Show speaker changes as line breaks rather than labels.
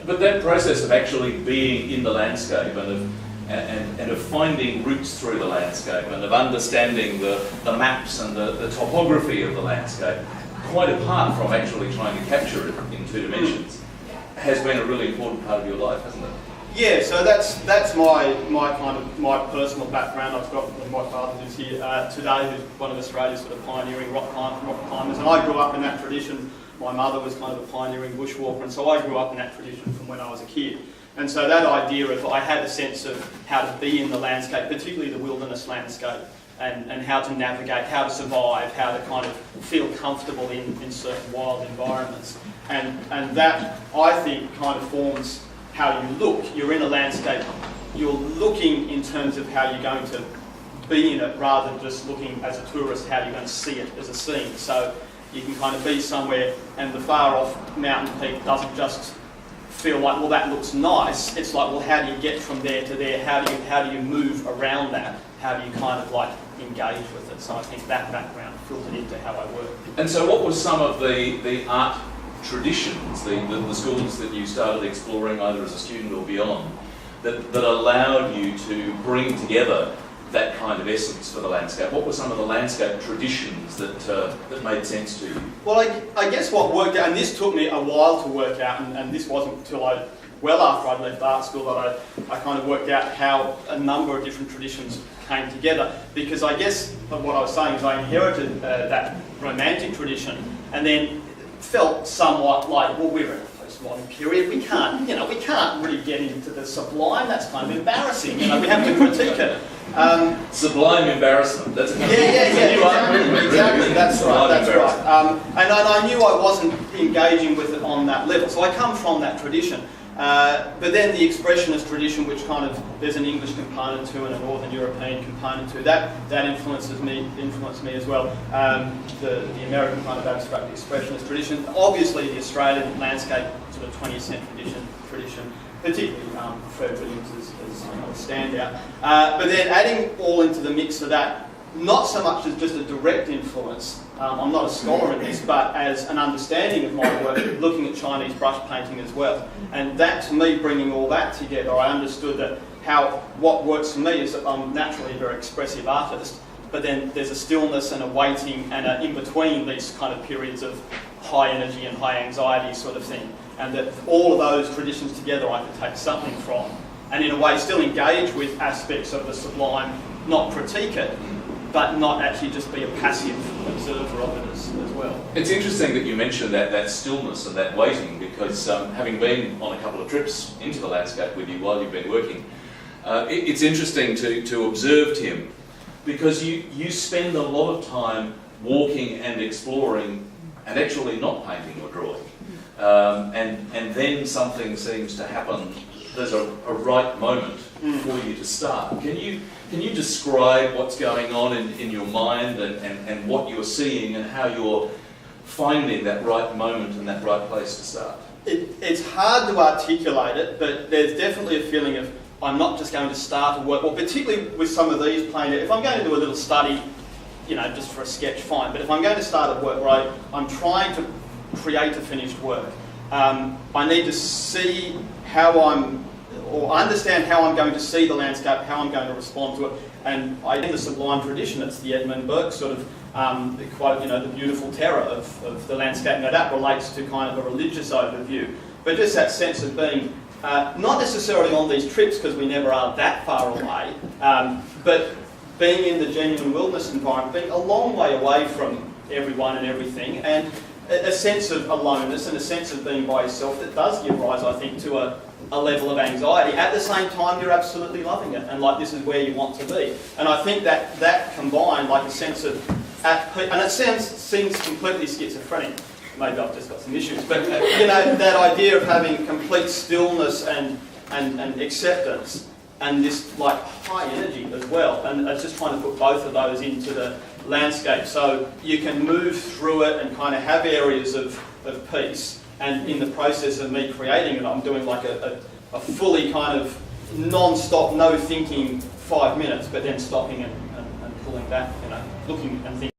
But that process of actually being in the landscape and of finding routes through the landscape and of understanding the maps and the topography of the landscape, quite apart from actually trying to capture it in 2 dimensions, has been a really important part of your life, hasn't it?
Yeah, so that's my personal background. I've got my father who's here today, who's one of Australia's sort of pioneering rock climbers, and I grew up in that tradition. My mother was kind of a pioneering bushwalker, and so I grew up in that tradition from when I was a kid. And so that idea of, I had a sense of how to be in the landscape, particularly the wilderness landscape, and how to navigate, how to survive, how to kind of feel comfortable in certain wild environments. And that, I think, kind of forms how you look. You're in a landscape, you're looking in terms of how you're going to be in it, rather than just looking as a tourist how you're going to see it as a scene. So you can kind of be somewhere and the far off mountain peak doesn't just feel like, well, that looks nice. It's like, well, how do you get from there to there? How do you move around that? How do you kind of like engage with it? So I think that background filtered into how I work.
And so what were some of the art traditions, the schools that you started exploring either as a student or beyond, that allowed you to bring together that kind of essence for the landscape? What were some of the landscape traditions that made sense to you?
Well, I guess what worked out, and this took me a while to work out, and this wasn't until well after I'd left art school that I kind of worked out how a number of different traditions came together. Because I guess what I was saying is I inherited that romantic tradition, and then felt somewhat like, well, we're in a postmodern period. We can't really get into the sublime. That's kind of embarrassing. We have to critique it.
Sublime embarrassment. That's a
exactly. That's right. And I knew I wasn't engaging with it on that level. So I come from that tradition. But then the expressionist tradition, which kind of, there's an English component to and a Northern European component to, that influenced me as well. The American kind of abstract expressionist tradition, obviously the Australian landscape sort of 20th century tradition, particularly Fred Williams as a standout. But then adding all into the mix of that, not so much as just a direct influence. I'm not a scholar in this, but as an understanding of my work, looking at Chinese brush painting as well. And that, to me, bringing all that together, I understood that what works for me is that I'm naturally a very expressive artist, but then there's a stillness and a waiting and a in between these kind of periods of high energy and high anxiety sort of thing. And that all of those traditions together I could take something from, and in a way still engage with aspects of the sublime, not critique it, but not actually just be a passive observer of it as well.
It's interesting that you mentioned that stillness and that waiting, because having been on a couple of trips into the landscape with you while you've been working, it's interesting to observe Tim, because you spend a lot of time walking and exploring and actually not painting or drawing. And then something seems to happen. There's a right moment for you to start. Can you describe what's going on in your mind and what you're seeing and how you're finding that right moment and that right place to start?
It's hard to articulate it, but there's definitely a feeling of I'm not just going to start a work, or particularly with some of these plain, if I'm going to do a little study, just for a sketch, fine, but if I'm going to start a work where I'm trying to create a finished work, I need to see understand how I'm going to see the landscape, how I'm going to respond to it. And in the sublime tradition, it's the Edmund Burke sort of quote, the beautiful terror of the landscape. Now that relates to kind of a religious overview, but just that sense of being not necessarily on these trips because we never are that far away, but being in the genuine wilderness environment, being a long way away from everyone and everything, and a sense of aloneness and a sense of being by yourself that does give rise, I think, to a level of anxiety. At the same time, you're absolutely loving it, and like this is where you want to be. And I think that combined, like a sense of, and it seems completely schizophrenic. Maybe I've just got some issues, but that idea of having complete stillness and acceptance, and this like high energy as well, and it's just trying to put both of those into the landscape so you can move through it and kind of have areas of peace. And in the process of me creating it, I'm doing like a fully kind of non-stop, no thinking 5 minutes, but then stopping and pulling back, looking and thinking.